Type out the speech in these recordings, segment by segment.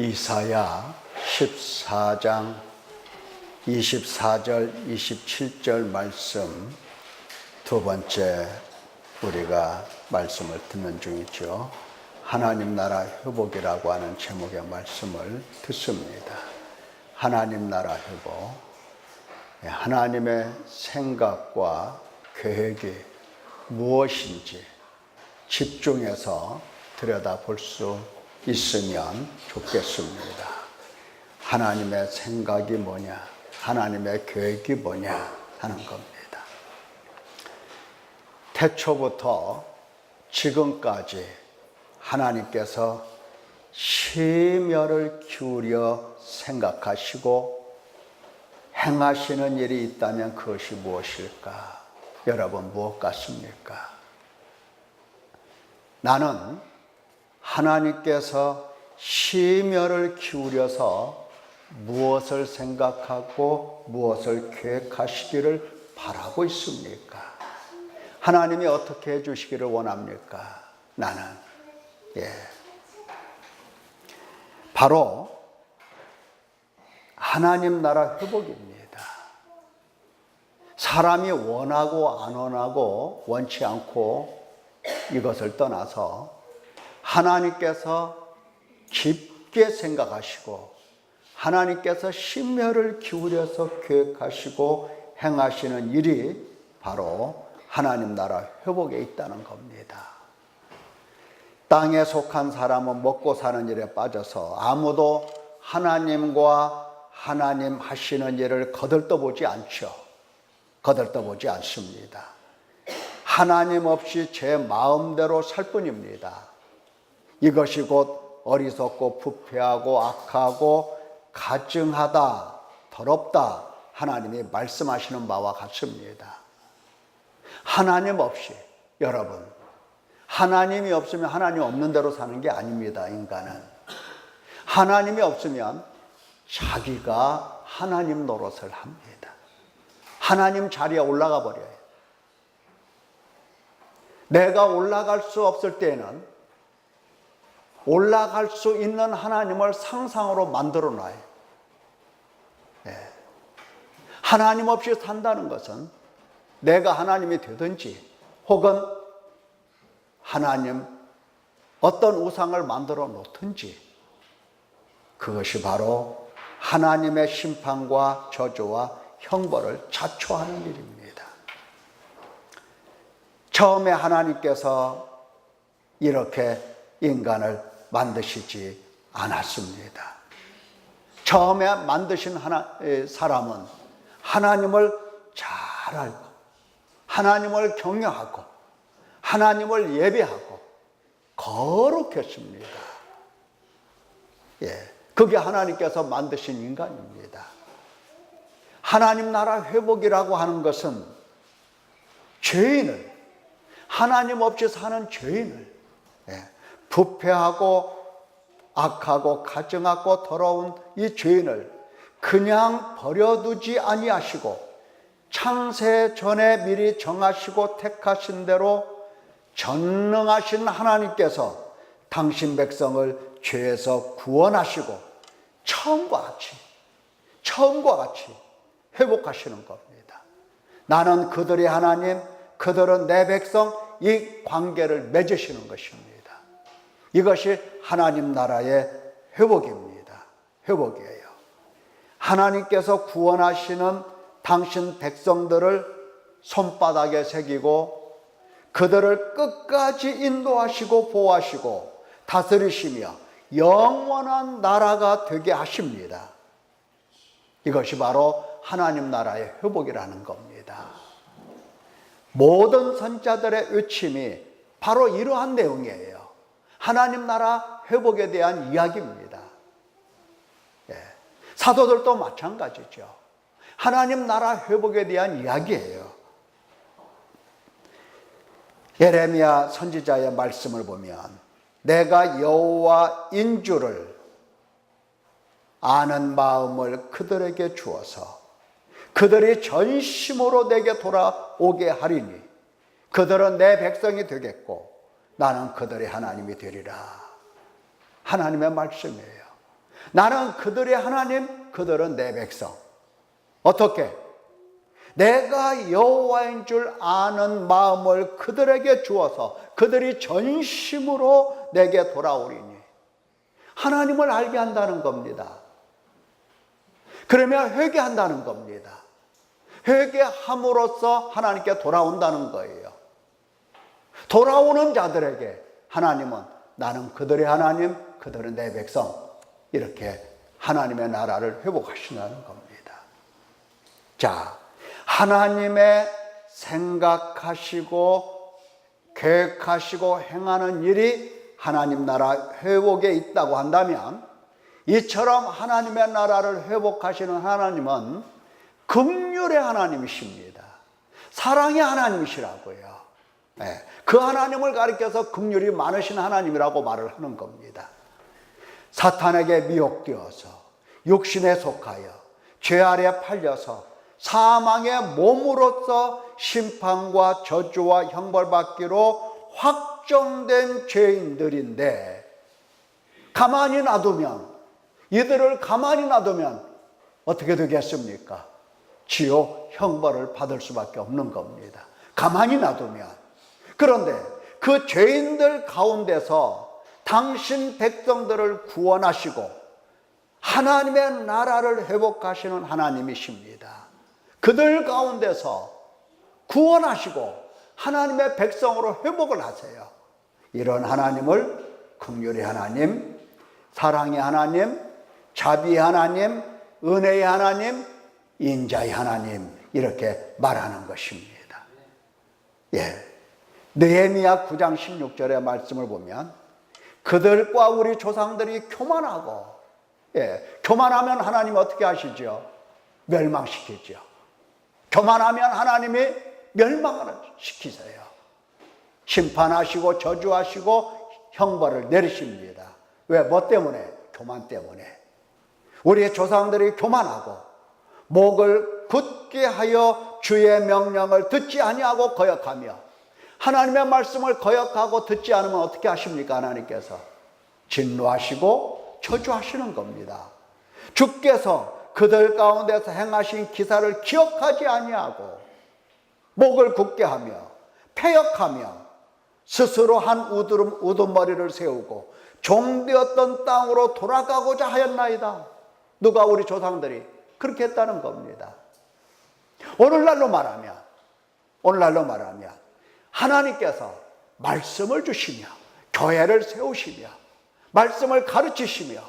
이사야 14장 24절 27절 말씀 두 번째 우리가 말씀을 듣는 중이죠. 하나님 나라 회복이라고 하는 제목의 말씀을 듣습니다. 하나님 나라 회복, 하나님의 생각과 계획이 무엇인지 집중해서 들여다볼 수 있으면 좋겠습니다. 하나님의 생각이 뭐냐, 하나님의 계획이 뭐냐 하는 겁니다. 태초부터 지금까지 하나님께서 심혈을 기울여 생각하시고 행하시는 일이 있다면 그것이 무엇일까? 여러분 무엇 같습니까? 나는 하나님께서 심혈을 기울여서 무엇을 생각하고 무엇을 계획하시기를 바라고 있습니까? 하나님이 어떻게 해주시기를 원합니까? 나는 바로 하나님 나라 회복입니다. 사람이 원하고 안 원하고 원치 않고 이것을 떠나서 하나님께서 깊게 생각하시고 하나님께서 심혈을 기울여서 계획하시고 행하시는 일이 바로 하나님 나라 회복에 있다는 겁니다. 땅에 속한 사람은 먹고 사는 일에 빠져서 아무도 하나님과 하나님 하시는 일을 거들떠보지 않죠. 거들떠보지 않습니다. 하나님 없이 제 마음대로 살 뿐입니다. 이것이 곧 어리석고 부패하고 악하고 가증하다, 더럽다 하나님이 말씀하시는 바와 같습니다. 하나님 없이, 여러분, 하나님이 없으면 하나님 없는 대로 사는 게 아닙니다. 인간은 하나님이 없으면 자기가 하나님 노릇을 합니다. 하나님 자리에 올라가 버려요. 내가 올라갈 수 없을 때에는 올라갈 수 있는 하나님을 상상으로 만들어 놔요. 하나님 없이 산다는 것은 내가 하나님이 되든지 혹은 하나님 어떤 우상을 만들어 놓든지 그것이 바로 하나님의 심판과 저주와 형벌을 자초하는 일입니다. 처음에 하나님께서 이렇게 인간을 만드시지 않았습니다. 처음에 만드신 사람은 하나님을 잘 알고 하나님을 경외하고 하나님을 예배하고 거룩했습니다. 그게 하나님께서 만드신 인간입니다. 하나님 나라 회복이라고 하는 것은 죄인을, 하나님 없이 사는 죄인을, 부패하고 악하고 가증하고 더러운 이 죄인을 그냥 버려두지 아니하시고 창세 전에 미리 정하시고 택하신 대로 전능하신 하나님께서 당신 백성을 죄에서 구원하시고 처음과 같이 회복하시는 겁니다. 나는 그들의 하나님, 그들은 내 백성, 이 관계를 맺으시는 것입니다. 이것이 하나님 나라의 회복입니다. 회복이에요. 하나님께서 구원하시는 당신 백성들을 손바닥에 새기고 그들을 끝까지 인도하시고 보호하시고 다스리시며 영원한 나라가 되게 하십니다. 이것이 바로 하나님 나라의 회복이라는 겁니다. 모든 선자들의 외침이 바로 이러한 내용이에요. 하나님 나라 회복에 대한 이야기입니다. 사도들도 마찬가지죠. 하나님 나라 회복에 대한 이야기예요. 예레미야 선지자의 말씀을 보면 내가 여호와인 줄을 아는 마음을 그들에게 주어서 그들이 전심으로 내게 돌아오게 하리니 그들은 내 백성이 되겠고 나는 그들의 하나님이 되리라. 하나님의 말씀이에요. 나는 그들의 하나님, 그들은 내 백성. 어떻게? 내가 여호와인 줄 아는 마음을 그들에게 주어서 그들이 전심으로 내게 돌아오리니. 하나님을 알게 한다는 겁니다. 그러면 회개한다는 겁니다. 회개함으로써 하나님께 돌아온다는 거예요. 돌아오는 자들에게 하나님은 나는 그들의 하나님, 그들은 내 백성, 이렇게 하나님의 나라를 회복하신다는 겁니다. 자, 하나님의 생각하시고 계획하시고 행하는 일이 하나님 나라 회복에 있다고 한다면, 이처럼 하나님의 나라를 회복하시는 하나님은 긍휼의 하나님이십니다. 사랑의 하나님이시라고요. 네, 그 하나님을 가리켜서 긍휼이 많으신 하나님이라고 말을 하는 겁니다. 사탄에게 미혹되어서 육신에 속하여 죄 아래 팔려서 사망의 몸으로서 심판과 저주와 형벌받기로 확정된 죄인들인데, 가만히 놔두면, 이들을 가만히 놔두면 어떻게 되겠습니까? 지옥 형벌을 받을 수밖에 없는 겁니다. 가만히 놔두면. 그런데 그 죄인들 가운데서 당신 백성들을 구원하시고 하나님의 나라를 회복하시는 하나님이십니다. 그들 가운데서 구원하시고 하나님의 백성으로 회복을 하세요. 이런 하나님을 긍휼의 하나님, 사랑의 하나님, 자비의 하나님, 은혜의 하나님, 인자의 하나님, 이렇게 말하는 것입니다. 예. 느헤미야 9장 16절의 말씀을 보면 그들과 우리 조상들이 교만하고, 교만하면 하나님 어떻게 하시죠? 멸망시키죠. 교만하면 하나님이 멸망을 시키세요. 심판하시고 저주하시고 형벌을 내리십니다. 왜? 뭐 때문에? 교만 때문에. 우리의 조상들이 교만하고 목을 굳게 하여 주의 명령을 듣지 아니하고 거역하며, 하나님의 말씀을 거역하고 듣지 않으면 어떻게 하십니까? 하나님께서 진노하시고 저주하시는 겁니다. 주께서 그들 가운데서 행하신 기사를 기억하지 아니하고 목을 굳게 하며 패역하며 스스로 한 우두머리를 세우고 종되었던 땅으로 돌아가고자 하였나이다. 누가? 우리 조상들이 그렇게 했다는 겁니다. 오늘날로 말하면 하나님께서 말씀을 주시며 교회를 세우시며 말씀을 가르치시며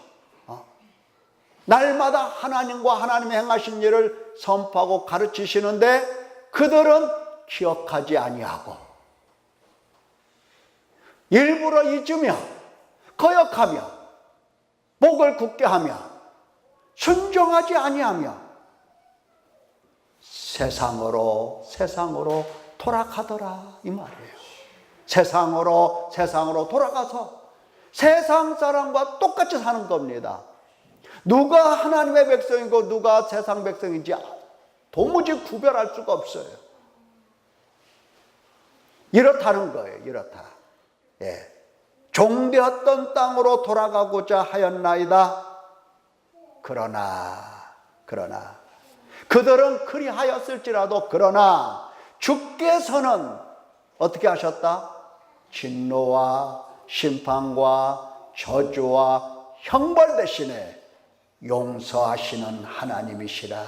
날마다 하나님과 하나님이 행하신 일을 선포하고 가르치시는데, 그들은 기억하지 아니하고 일부러 잊으며 거역하며 목을 굳게 하며 순종하지 아니하며 세상으로 돌아가더라, 이 말이에요. 세상으로 돌아가서 세상 사람과 똑같이 사는 겁니다. 누가 하나님의 백성이고 누가 세상 백성인지 도무지 구별할 수가 없어요. 이렇다는 거예요. 이렇다. 예. 종되었던 땅으로 돌아가고자 하였나이다. 그러나 그들은 그리하였을지라도, 그러나 주께서는 어떻게 하셨다? 진노와 심판과 저주와 형벌 대신에 용서하시는 하나님이시라.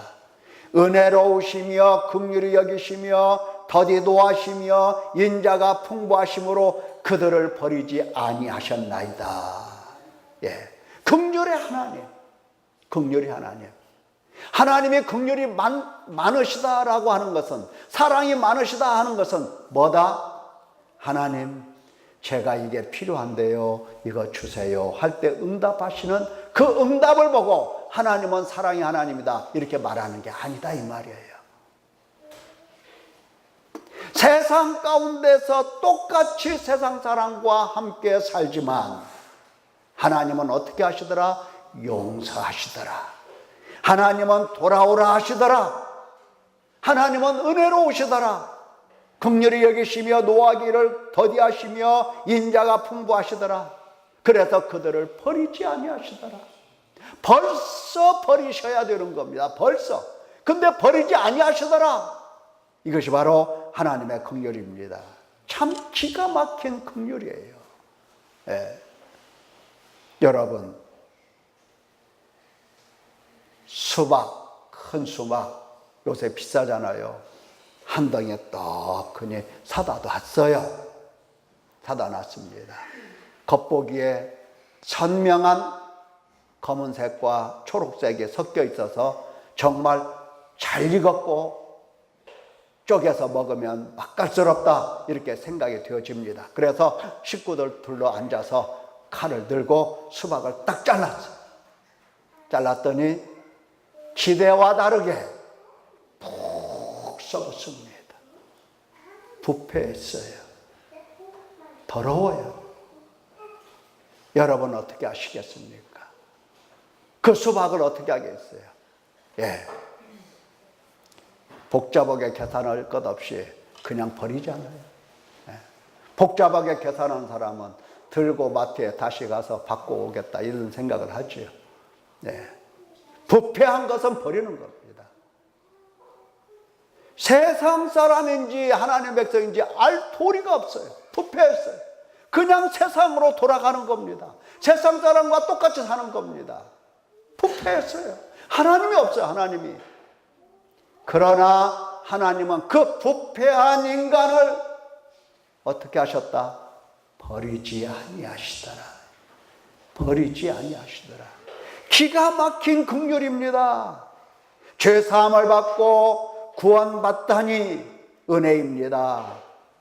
은혜로우시며 긍휼히 여기시며 더디도 하시며 인자가 풍부하심으로 그들을 버리지 아니하셨나이다. 예, 긍휼의 하나님, 긍휼의 하나님. 하나님의 긍휼이 많으시다라고 하는 것은, 사랑이 많으시다 하는 것은 뭐다? 하나님, 제가 이게 필요한데요, 이거 주세요 할 때 응답하시는 그 응답을 보고 하나님은 사랑의 하나님이다 이렇게 말하는 게 아니다, 이 말이에요. 세상 가운데서 똑같이 세상 사람과 함께 살지만 하나님은 어떻게 하시더라? 용서하시더라. 하나님은 돌아오라 하시더라. 하나님은 은혜로우시더라. 긍휼히 여기시며 노하기를 더디하시며 인자가 풍부하시더라. 그래서 그들을 버리지 아니하시더라. 벌써 버리셔야 되는 겁니다. 벌써. 근데 버리지 아니하시더라. 이것이 바로 하나님의 긍휼입니다. 참 기가 막힌 긍휼이에요. 예. 여러분, 수박, 큰 수박 요새 비싸잖아요. 한 덩이에 떡하니 사다 놨어요. 사다 놨습니다. 겉보기에 선명한 검은색과 초록색이 섞여 있어서 정말 잘 익었고 쪼개서 먹으면 맛깔스럽다 이렇게 생각이 되어집니다. 그래서 식구들 둘러 앉아서 칼을 들고 수박을 딱 잘랐어요. 잘랐더니 기대와 다르게 푹 썩었습니다. 부패했어요. 더러워요. 여러분 어떻게 하시겠습니까? 그 수박을 어떻게 하겠어요? 예. 복잡하게 계산할 것 없이 그냥 버리잖아요. 예. 복잡하게 계산한 사람은 들고 마트에 다시 가서 받고 오겠다 이런 생각을 하죠. 예. 부패한 것은 버리는 겁니다. 세상 사람인지 하나님의 백성인지 알 도리가 없어요. 부패했어요. 그냥 세상으로 돌아가는 겁니다. 세상 사람과 똑같이 사는 겁니다. 부패했어요. 하나님이 없어요. 하나님이. 그러나 하나님은 그 부패한 인간을 어떻게 하셨다? 버리지 아니하시더라. 버리지 아니하시더라. 기가 막힌 긍휼입니다. 죄사함을 받고 구원받다니 은혜입니다.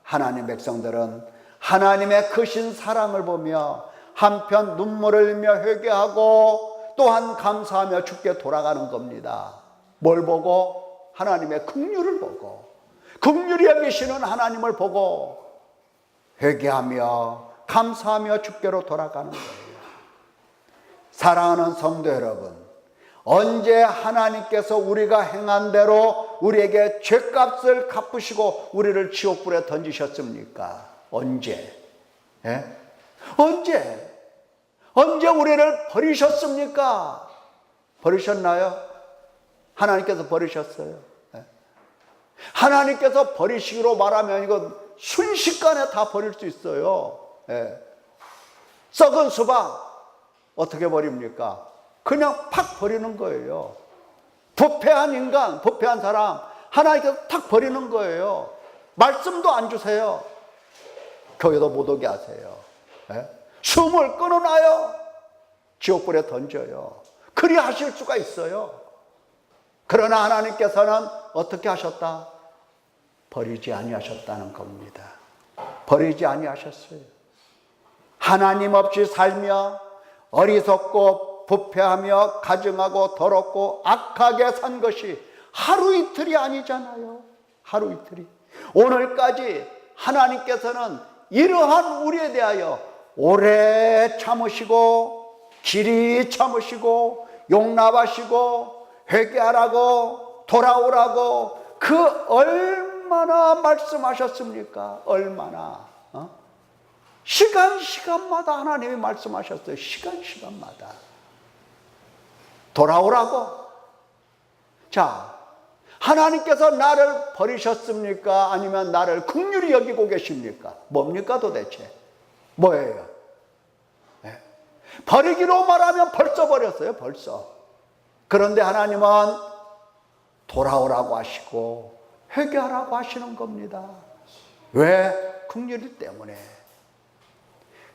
하나님 백성들은 하나님의 크신 사랑을 보며 한편 눈물을 흘리며 회개하고 또한 감사하며 주께 돌아가는 겁니다. 뭘 보고? 하나님의 긍휼을 보고, 긍휼히 여기시는 하나님을 보고 회개하며 감사하며 주께로 돌아가는 거예요. 사랑하는 성도 여러분, 언제 하나님께서 우리가 행한 대로 우리에게 죄값을 갚으시고 우리를 지옥불에 던지셨습니까? 언제? 예? 언제 우리를 버리셨습니까? 버리셨나요? 하나님께서 버리셨어요. 예? 하나님께서 버리시기로 말하면 이건 순식간에 다 버릴 수 있어요. 예? 썩은 수박 어떻게 버립니까? 그냥 팍 버리는 거예요. 부패한 인간, 부패한 사람 하나님께서 탁 버리는 거예요. 말씀도 안 주세요. 교회도 못 오게 하세요. 예? 숨을 끊어놔요. 지옥불에 던져요. 그리 하실 수가 있어요. 그러나 하나님께서는 어떻게 하셨다? 버리지 아니하셨다는 겁니다. 버리지 아니하셨어요. 하나님 없이 살며 어리석고 부패하며 가증하고 더럽고 악하게 산 것이 하루 이틀이 아니잖아요. 하루 이틀이. 오늘까지 하나님께서는 이러한 우리에 대하여 오래 참으시고 길이 참으시고 용납하시고 회개하라고 돌아오라고 그 얼마나 말씀하셨습니까? 얼마나 시간마다 하나님이 말씀하셨어요. 시간마다 돌아오라고. 자, 하나님께서 나를 버리셨습니까? 아니면 나를 긍휼히 여기고 계십니까? 뭡니까 도대체? 뭐예요? 네. 버리기로 말하면 벌써 버렸어요. 벌써. 그런데 하나님은 돌아오라고 하시고 회개하라고 하시는 겁니다. 왜? 긍휼이 때문에.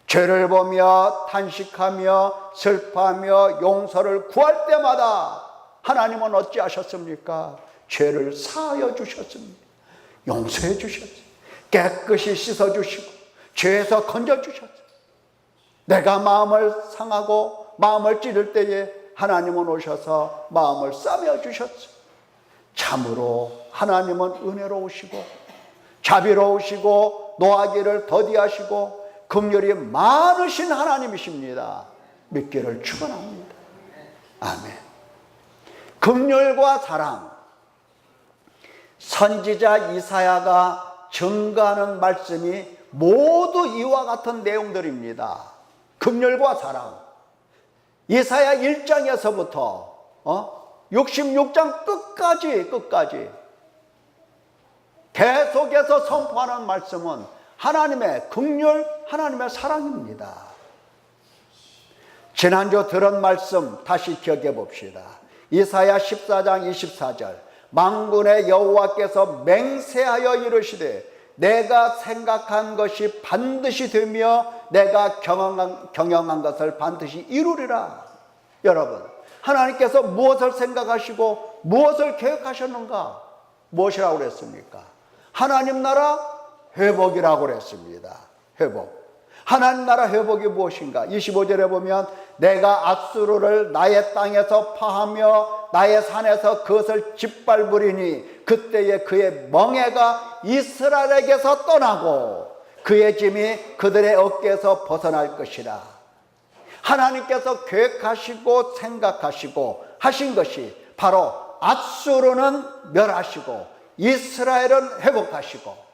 죄를 보며 탄식하며 슬퍼하며 용서를 구할 때마다 하나님은 어찌하셨습니까? 죄를 사하여 주셨습니다. 용서해 주셨어요. 깨끗이 씻어주시고 죄에서 건져주셨어요. 내가 마음을 상하고 마음을 찌를 때에 하나님은 오셔서 마음을 싸매어 주셨어요. 참으로 하나님은 은혜로우시고 자비로우시고 노하기를 더디하시고 긍휼이 많으신 하나님이십니다. 믿기를 축원합니다. 아멘. 긍휼과 사랑. 선지자 이사야가 증거하는 말씀이 모두 이와 같은 내용들입니다. 긍휼과 사랑. 이사야 1장에서부터 66장 끝까지 계속해서 선포하는 말씀은 하나님의 긍휼, 하나님의 사랑입니다. 지난주 들은 말씀 다시 기억해 봅시다. 이사야 14장 24절, 만군의 여호와께서 맹세하여 이르시되 내가 생각한 것이 반드시 되며 내가 경영한 것을 반드시 이루리라. 여러분, 하나님께서 무엇을 생각하시고 무엇을 계획하셨는가? 무엇이라고 그랬습니까? 하나님 나라 회복이라고 그랬습니다. 회복. 하나님 나라 회복이 무엇인가? 25절에 보면 내가 앗수르를 나의 땅에서 파하며 나의 산에서 그것을 짓밟으리니 그때에 그의 멍에가 이스라엘에게서 떠나고 그의 짐이 그들의 어깨에서 벗어날 것이라. 하나님께서 계획하시고 생각하시고 하신 것이 바로 앗수르는 멸하시고 이스라엘은 회복하시고,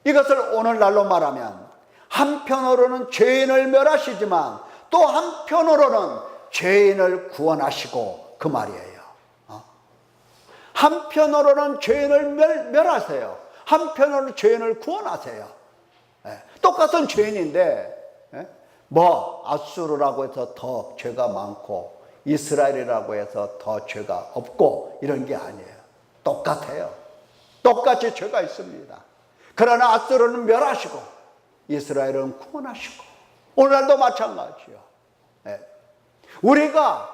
이것을 오늘날로 말하면 한편으로는 죄인을 멸하시지만 또 한편으로는 죄인을 구원하시고, 그 말이에요. 한편으로는 죄인을 멸하세요. 한편으로는 죄인을 구원하세요. 똑같은 죄인인데 아수르라고 해서 더 죄가 많고 이스라엘이라고 해서 더 죄가 없고 이런 게 아니에요. 똑같아요. 똑같이 죄가 있습니다. 그러나 앗수르는 멸하시고 이스라엘은 구원하시고, 오늘날도 마찬가지요. 우리가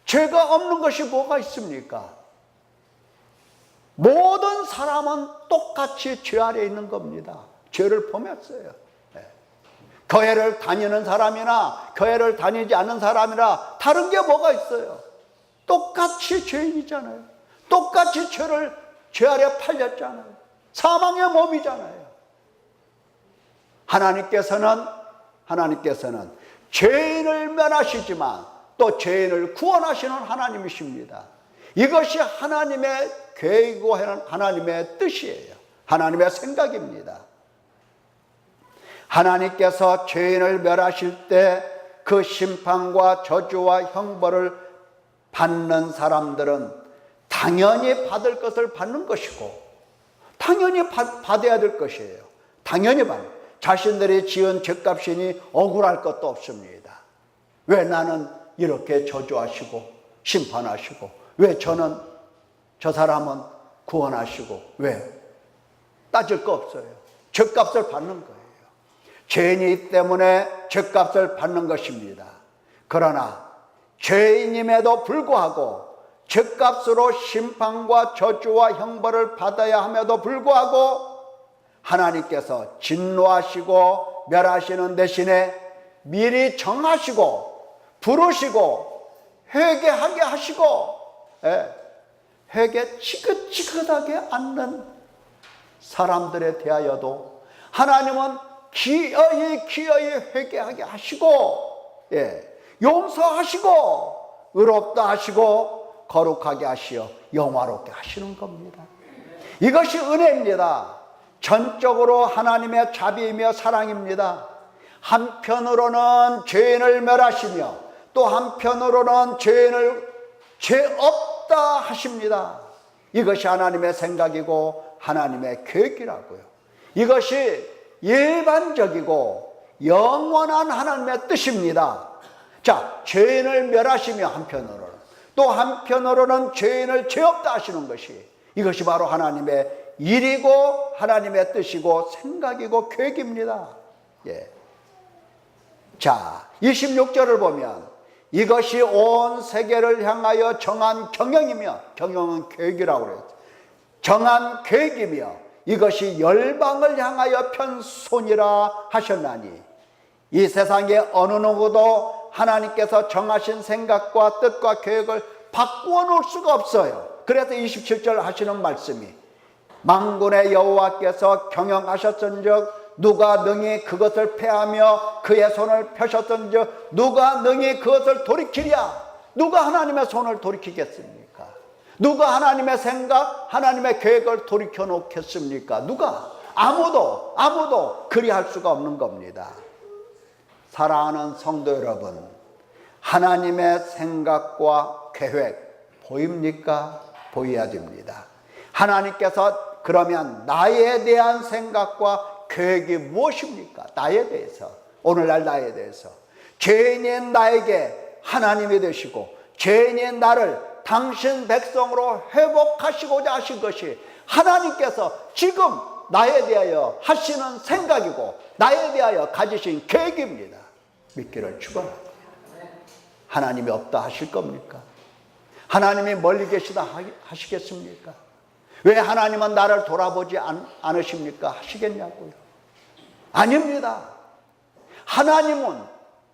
죄가 없는 것이 뭐가 있습니까? 모든 사람은 똑같이 죄 아래 있는 겁니다. 죄를 범했어요. 교회를 다니는 사람이나 교회를 다니지 않는 사람이나 다른 게 뭐가 있어요? 똑같이 죄인이잖아요. 똑같이 죄 아래 팔렸잖아요. 사망의 몸이잖아요. 하나님께서는 죄인을 면하시지만 또 죄인을 구원하시는 하나님이십니다. 이것이 하나님의 계획이고 하나님의 뜻이에요. 하나님의 생각입니다. 하나님께서 죄인을 멸하실 때 그 심판과 저주와 형벌을 받는 사람들은 당연히 받을 것을 받는 것이고, 당연히 받아야 될 것이에요. 당연히 자신들이 지은 죄값이니 억울할 것도 없습니다. 왜 나는 이렇게 저주하시고 심판하시고, 왜 저 사람은 구원하시고, 왜 따질 거 없어요. 죄값을 받는 거예요. 죄인이기 때문에 죄값을 받는 것입니다. 그러나 죄인임에도 불구하고 죄값으로 심판과 저주와 형벌을 받아야 함에도 불구하고 하나님께서 진노하시고 멸하시는 대신에 미리 정하시고 부르시고 회개하게 하시고, 회개 지긋지긋하게 않는 사람들에 대하여도 하나님은 기어이 회개하게 하시고, 용서하시고 의롭다 하시고 거룩하게 하시어 영화롭게 하시는 겁니다. 이것이 은혜입니다. 전적으로 하나님의 자비이며 사랑입니다. 한편으로는 죄인을 멸하시며 또 한편으로는 죄인을 죄 없다 하십니다. 이것이 하나님의 생각이고 하나님의 계획이라고요. 이것이 일반적이고 영원한 하나님의 뜻입니다. 자, 죄인을 멸하시며 한편으로는, 또 한편으로는 죄인을 죄 없다 하시는 것이, 이것이 바로 하나님의 일이고 하나님의 뜻이고 생각이고 계획입니다. 자, 26절을 보면 이것이 온 세계를 향하여 정한 경영이며, 경영은 계획이라고 그래요. 정한 계획이며 이것이 열방을 향하여 편손이라 하셨나니, 이 세상에 어느 누구도 하나님께서 정하신 생각과 뜻과 계획을 바꾸어 놓을 수가 없어요. 그래서 27절 하시는 말씀이 만군의 여호와께서 경영하셨은즉 누가 능히 그것을 패하며 그의 손을 펴셨은즉 누가 능히 그것을 돌이키랴. 누가 하나님의 손을 돌이키겠습니까? 누가 하나님의 생각, 하나님의 계획을 돌이켜 놓겠습니까? 누가? 아무도 그리할 수가 없는 겁니다. 사랑하는 성도 여러분, 하나님의 생각과 계획 보입니까? 보여야 됩니다. 하나님께서 그러면 나에 대한 생각과 계획이 무엇입니까? 나에 대해서, 오늘날 나에 대해서 죄인인 나에게 하나님이 되시고 죄인인 나를 당신 백성으로 회복하시고자 하신 것이 하나님께서 지금 나에 대하여 하시는 생각이고 나에 대하여 가지신 계획입니다. 믿기를 축원합니다. 하나님이 없다 하실 겁니까? 하나님이 멀리 계시다 하시겠습니까? 왜 하나님은 나를 돌아보지 않으십니까? 하시겠냐고요? 아닙니다. 하나님은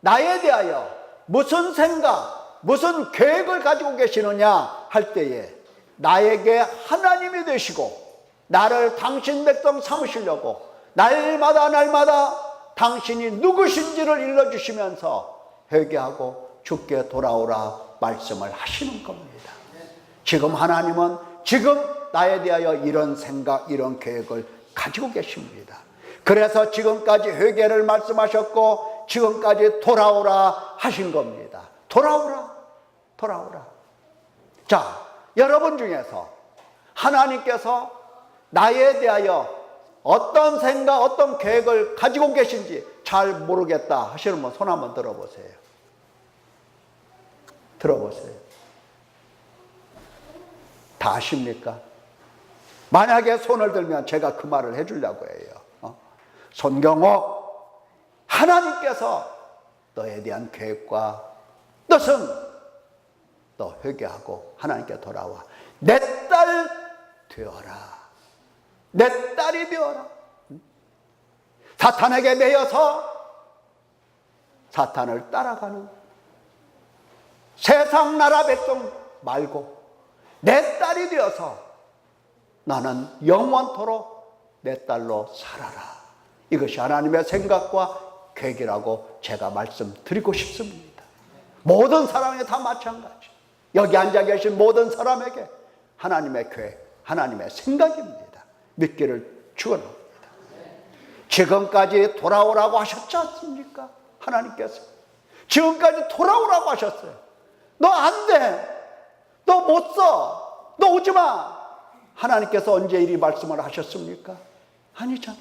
나에 대하여 무슨 생각, 무슨 계획을 가지고 계시느냐 할 때에 나에게 하나님이 되시고 나를 당신 백성 삼으시려고 날마다 당신이 누구신지를 일러주시면서 회개하고 주께 돌아오라 말씀을 하시는 겁니다. 지금 하나님은 지금 나에 대하여 이런 생각, 이런 계획을 가지고 계십니다. 그래서 지금까지 회개를 말씀하셨고 지금까지 돌아오라 하신 겁니다. 돌아오라. 자, 여러분 중에서 하나님께서 나에 대하여 어떤 생각, 어떤 계획을 가지고 계신지 잘 모르겠다 하시는 분 손 한번 들어보세요. 다 아십니까? 만약에 손을 들면 제가 그 말을 해주려고 해요. 손경옥, 하나님께서 너에 대한 계획과 뜻은 너 회개하고 하나님께 돌아와 내 딸 되어라. 내 딸이 되어라. 사탄에게 매여서 사탄을 따라가는 세상 나라 백성 말고 내 딸이 되어서 나는 영원토록 내 딸로 살아라. 이것이 하나님의 생각과 계획이라고 제가 말씀드리고 싶습니다. 모든 사람에게 다 마찬가지. 여기 앉아 계신 모든 사람에게 하나님의 계획, 하나님의 생각입니다. 믿기를 축원합니다. 지금까지 돌아오라고 하셨지 않습니까? 하나님께서 지금까지 돌아오라고 하셨어요. 너 안 돼. 너 못 써. 너 오지 마. 하나님께서 언제 이리 말씀을 하셨습니까? 아니잖아.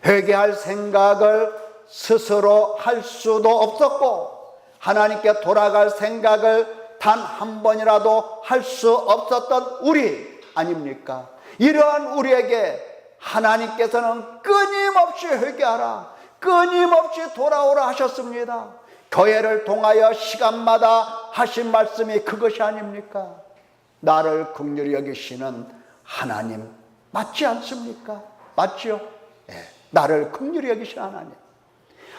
회개할 생각을 스스로 할 수도 없었고 하나님께 돌아갈 생각을 단 한 번이라도 할 수 없었던 우리 아닙니까? 이러한 우리에게 하나님께서는 끊임없이 회개하라, 끊임없이 돌아오라 하셨습니다. 교회를 통하여 시간마다 하신 말씀이 그것이 아닙니까? 나를 긍휼히 여기시는 하나님 맞지 않습니까? 맞죠? 네. 나를 긍휼히 여기시는 하나님.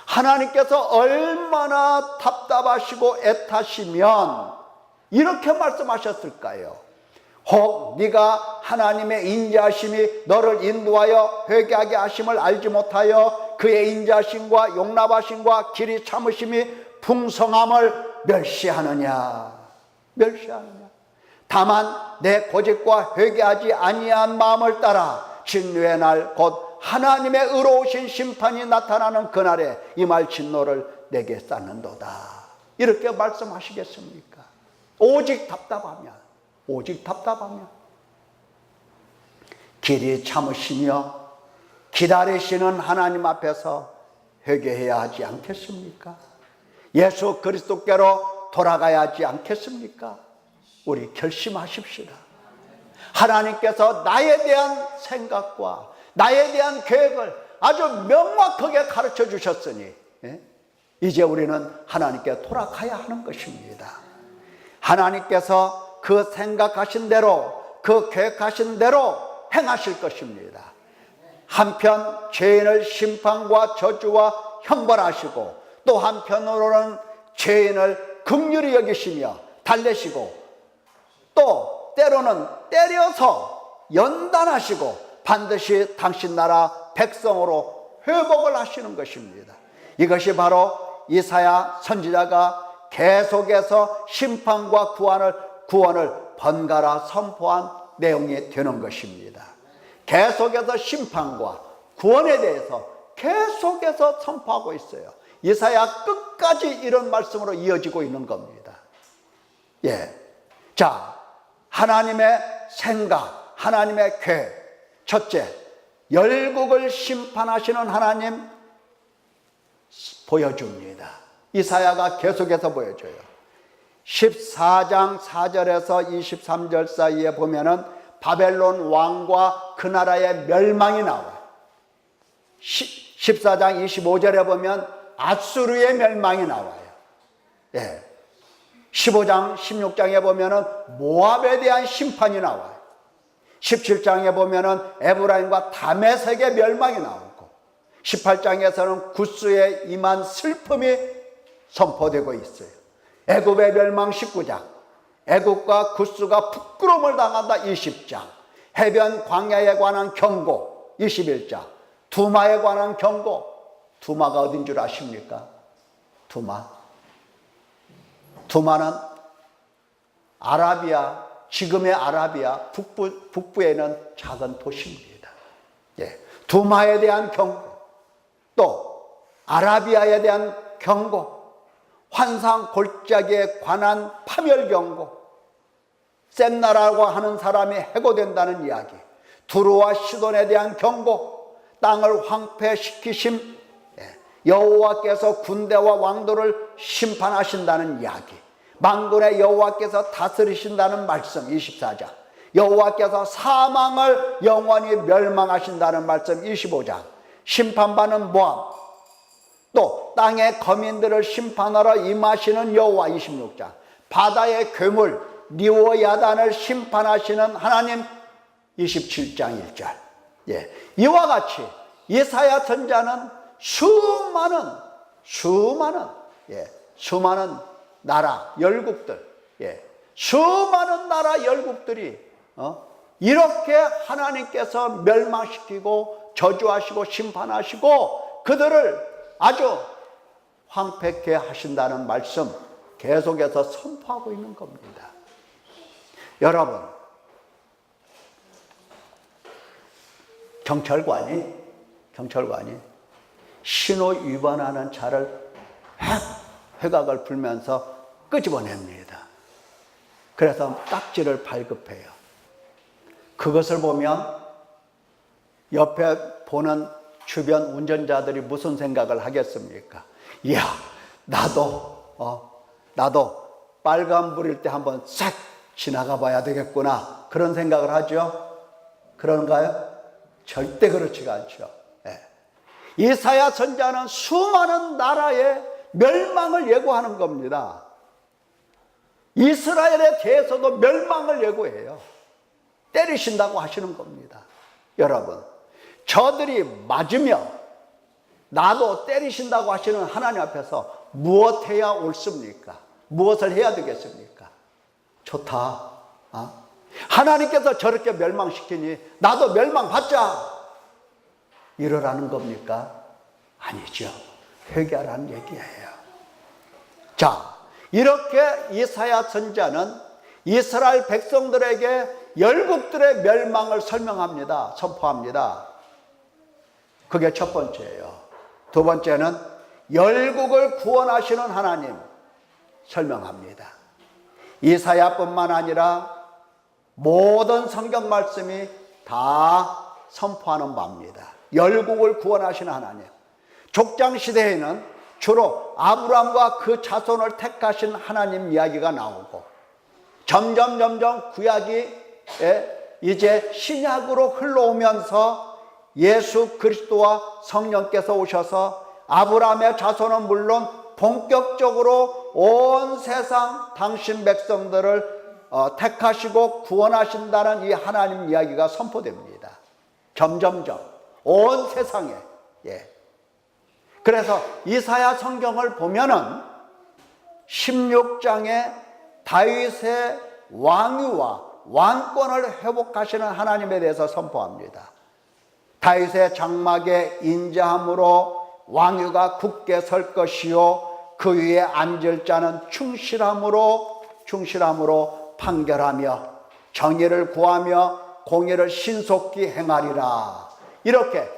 하나님께서 얼마나 답답하시고 애타시면 이렇게 말씀하셨을까요? 혹 네가 하나님의 인자하심이 너를 인도하여 회개하게 하심을 알지 못하여 그의 인자하심과 용납하심과 길이 참으심이 풍성함을 멸시하느냐. 다만 내 고집과 회개하지 아니한 마음을 따라 진노의 날 곧 하나님의 의로우신 심판이 나타나는 그날에 이 말 진노를 내게 쌓는도다. 이렇게 말씀하시겠습니까? 오직 답답하면 길이 참으시며 기다리시는 하나님 앞에서 회개해야 하지 않겠습니까? 예수 그리스도께로 돌아가야 하지 않겠습니까? 우리 결심하십시다. 하나님께서 나에 대한 생각과 나에 대한 계획을 아주 명확하게 가르쳐 주셨으니 이제 우리는 하나님께 돌아가야 하는 것입니다. 하나님께서 그 생각하신 대로, 그 계획하신 대로 행하실 것입니다. 한편 죄인을 심판과 저주와 형벌하시고 또 한편으로는 죄인을 긍휼히 여기시며 달래시고 또 때로는 때려서 연단하시고 반드시 당신 나라 백성으로 회복을 하시는 것입니다. 이것이 바로 이사야 선지자가 계속해서 심판과 구원을 번갈아 선포한 내용이 되는 것입니다. 계속해서 심판과 구원에 대해서 계속해서 선포하고 있어요. 이사야 끝까지 이런 말씀으로 이어지고 있는 겁니다. 예. 자, 하나님의 생각, 하나님의 계획. 첫째, 열국을 심판하시는 하나님 보여줍니다. 이사야가 계속해서 보여줘요. 14장 4절에서 23절 사이에 보면은 바벨론 왕과 그 나라의 멸망이 나와요. 14장 25절에 보면 아수르의 멸망이 나와요. 예. 15장 16장에 보면은 모압에 대한 심판이 나와요. 17장에 보면은 에브라임과 다메섹의 멸망이 나오고 18장에서는 구스에 임한 슬픔이 선포되고 있어요. 애굽의 멸망 19장, 애굽과 구스가 부끄러움을 당한다 20장, 해변 광야에 관한 경고 21장, 두마에 관한 경고. 두마가 어딘 줄 아십니까? 두마는 아라비아, 지금의 아라비아 북부에는 작은 도시입니다. 예. 두마에 대한 경고, 또 아라비아에 대한 경고, 환상 골짜기에 관한 파멸 경고, 셈나라고 하는 사람이 해고된다는 이야기, 두루와 시돈에 대한 경고, 땅을 황폐시키심, 여호와께서 군대와 왕도를 심판하신다는 이야기, 만군의 여호와께서 다스리신다는 말씀 24장, 여호와께서 사망을 영원히 멸망하신다는 말씀 25장, 심판받는 모압, 또 땅의 거민들을 심판하러 임하시는 여호와 26장, 바다의 괴물 리오야단을 심판하시는 하나님 27장 1절. 예. 이와 같이 이사야 선자는 수많은 나라 열국들, 수많은 나라 열국들이 이렇게 하나님께서 멸망시키고 저주하시고 심판하시고 그들을 아주 황폐케 하신다는 말씀 계속해서 선포하고 있는 겁니다. 여러분, 경찰관이 신호 위반하는 차를 회각을 불면서 끄집어냅니다. 그래서 딱지를 발급해요. 그것을 보면 옆에 보는 주변 운전자들이 무슨 생각을 하겠습니까? 이야, 나도 빨간불일 때 한번 싹 지나가 봐야 되겠구나, 그런 생각을 하죠. 그런가요? 절대 그렇지가 않죠. 이사야 선자는 수많은 나라의 멸망을 예고하는 겁니다. 이스라엘에 대해서도 멸망을 예고해요. 때리신다고 하시는 겁니다. 여러분, 저들이 맞으며 나도 때리신다고 하시는 하나님 앞에서 무엇해야 옳습니까? 무엇을 해야 되겠습니까? 좋다. 하나님께서 저렇게 멸망시키니 나도 멸망받자, 이러라는 겁니까? 아니죠. 회개하라는 얘기예요. 자, 이렇게 이사야 선자는 이스라엘 백성들에게 열국들의 멸망을 설명합니다. 선포합니다. 그게 첫 번째예요. 두 번째는 열국을 구원하시는 하나님 설명합니다. 이사야뿐만 아니라 모든 성경 말씀이 다 선포하는 바입니다. 열국을 구원하시는 하나님. 족장 시대에는 주로 아브라함과 그 자손을 택하신 하나님 이야기가 나오고, 점점 구약이 이제 신약으로 흘러오면서 예수 그리스도와 성령께서 오셔서 아브라함의 자손은 물론 본격적으로 온 세상 당신 백성들을 택하시고 구원하신다는 이 하나님 이야기가 선포됩니다. 점점점 온 세상에. 그래서 이사야 성경을 보면은 16장에 다윗의 왕위와 왕권을 회복하시는 하나님에 대해서 선포합니다. 다윗의 장막에 인자함으로 왕위가 굳게 설 것이요 그 위에 앉을 자는 충실함으로 판결하며 정의를 구하며 공의를 신속히 행하리라. 이렇게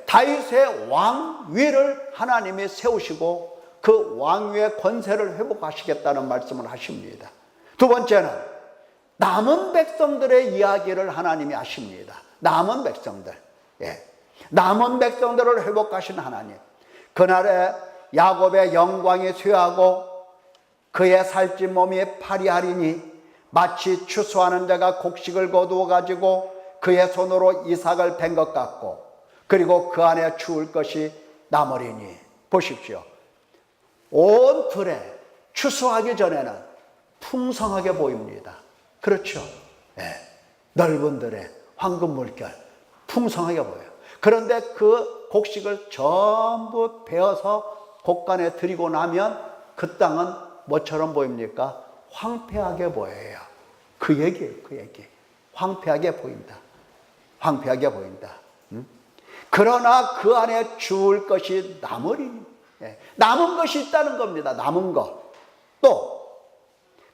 다윗의 왕위를 하나님이 세우시고 그 왕위의 권세를 회복하시겠다는 말씀을 하십니다. 두 번째는 남은 백성들의 이야기를 하나님이 하십니다. 남은 백성들, 남은 백성들을 회복하신 하나님. 그날에 야곱의 영광이 쇠하고 그의 살찐 몸이 파리하리니 마치 추수하는 자가 곡식을 거두어 가지고 그의 손으로 이삭을 벤 것 같고 그리고 그 안에 추울 것이 남으리니. 보십시오. 온 들에 추수하기 전에는 풍성하게 보입니다. 그렇죠? 넓은 들에 황금 물결 풍성하게 보여요. 그런데 그 곡식을 전부 베어서 곡간에 들이고 나면 그 땅은 뭐처럼 보입니까? 황폐하게 보여요. 그 얘기예요. 그 얘기. 황폐하게 보인다. 황폐하게 보인다. 그러나 그 안에 주울 것이 남으리니. 남은 것이 있다는 겁니다. 남은 것. 또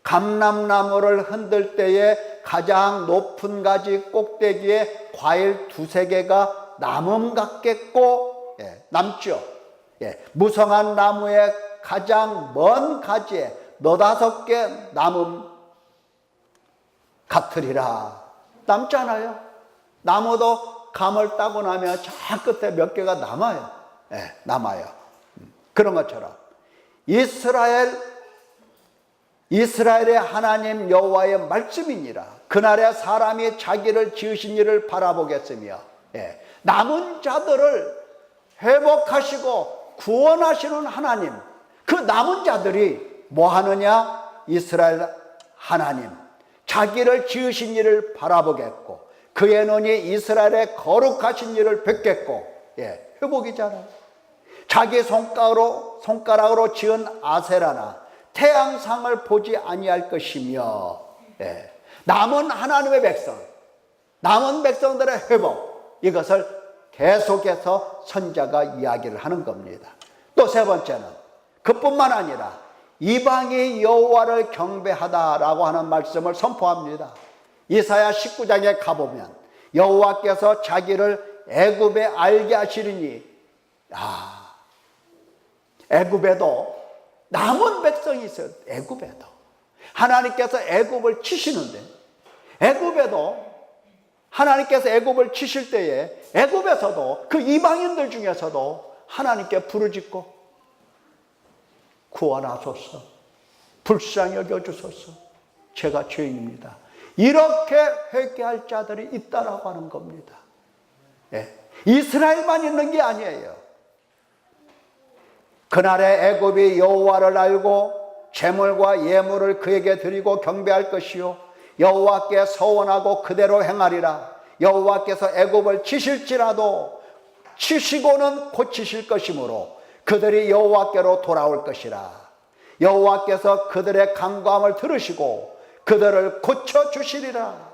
감람나무를 흔들 때에 가장 높은 가지 꼭대기에 과일 2-3개가 남음 같겠고 남죠. 무성한 나무의 가장 먼 가지에 4-5개 남음 같으리라. 남잖아요. 나무도 감을 따고 나면 저 끝에 몇 개가 남아요. 남아요. 그런 것처럼 이스라엘의 하나님 여호와의 말씀이니라. 그날에 사람이 자기를 지으신 이를 바라보겠으며 남은 자들을 회복하시고 구원하시는 하나님. 그 남은 자들이 뭐 하느냐? 이스라엘 하나님 자기를 지으신 이를 바라보겠고 그의 눈이 이스라엘의 거룩하신 이를 뵙겠고. 회복이잖아요. 자기 손가락으로 지은 아세라나 태양상을 보지 아니할 것이며. 남은 하나님의 백성, 남은 백성들의 회복, 이것을 계속해서 선자가 이야기를 하는 겁니다. 또 세 번째는 그뿐만 아니라 이방이 여호와를 경배하다라고 하는 말씀을 선포합니다. 이사야 19장에 가보면 여호와께서 자기를 애굽에 알게 하시리니. 애굽에도 남은 백성이 있어요. 애굽에도 하나님께서 애굽을 치시는데, 애굽에도 하나님께서 애굽을 치실 때에 애굽에서도 그 이방인들 중에서도 하나님께 부르짖고 구원하소서, 불쌍히 여겨주소서, 제가 죄인입니다, 이렇게 회개할 자들이 있다라고 하는 겁니다. 이스라엘만 있는 게 아니에요. 그날에 애굽이 여호와를 알고 제물과 예물을 그에게 드리고 경배할 것이요 여호와께 서원하고 그대로 행하리라. 여호와께서 애굽을 치실지라도 치시고는 고치실 것이므로 그들이 여호와께로 돌아올 것이라. 여호와께서 그들의 간구함을 들으시고 그들을 고쳐주시리라.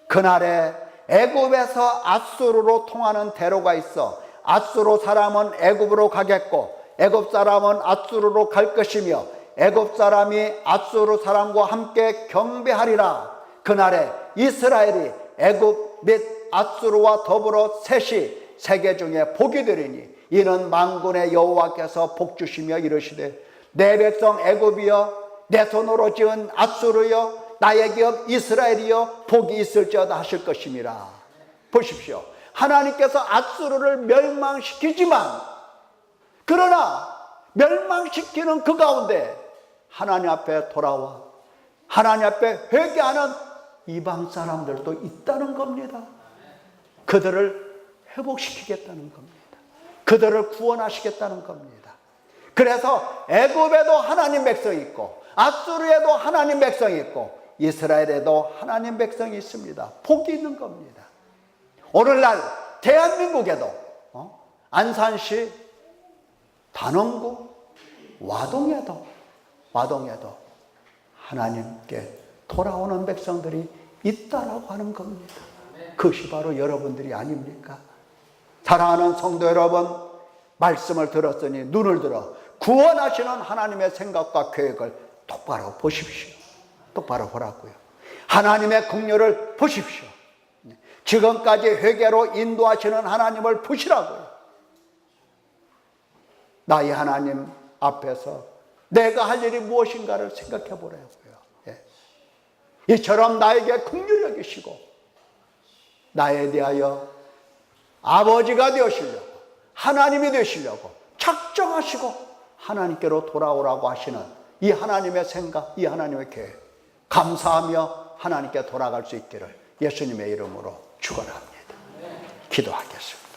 그날에 애굽에서 앗수르로 통하는 대로가 있어 앗수르 사람은 애굽으로 가겠고 애굽 사람은 앗수르로 갈 것이며 애굽 사람이 앗수르 사람과 함께 경배하리라. 그날에 이스라엘이 애굽 및 앗수르와 더불어 셋이 세계 중에 복이 되리니 이는 만군의 여호와께서 복주시며 이르시되 내 백성 애굽이여 내 손으로 지은 앗수르여 나의 기업 이스라엘이여 복이 있을지어다 하실 것임이라. 보십시오. 하나님께서 앗수르를 멸망시키지만 그러나 멸망시키는 그 가운데 하나님 앞에 돌아와 하나님 앞에 회개하는 이방 사람들도 있다는 겁니다. 그들을 회복시키겠다는 겁니다. 그들을 구원하시겠다는 겁니다. 그래서 애굽에도 하나님 백성이 있고 앗수르에도 하나님 백성이 있고 이스라엘에도 하나님 백성이 있습니다. 복이 있는 겁니다. 오늘날 대한민국에도 안산시, 단원구, 와동에도 하나님께 돌아오는 백성들이 있다라고 하는 겁니다. 그것이 바로 여러분들이 아닙니까? 사랑하는 성도 여러분, 말씀을 들었으니 눈을 들어 구원하시는 하나님의 생각과 계획을 똑바로 보십시오. 똑바로 보라고요. 하나님의 긍휼을 보십시오. 지금까지 회개로 인도하시는 하나님을 보시라고요. 나의 하나님 앞에서 내가 할 일이 무엇인가를 생각해 보라고요. 예. 이처럼 나에게 긍휼히 여기시고 나에 대하여 아버지가 되시려고, 하나님이 되시려고 작정하시고 하나님께로 돌아오라고 하시는 이 하나님의 생각, 이 하나님의 계획, 감사하며 하나님께 돌아갈 수 있기를 예수님의 이름으로 축원합니다. 기도하겠습니다.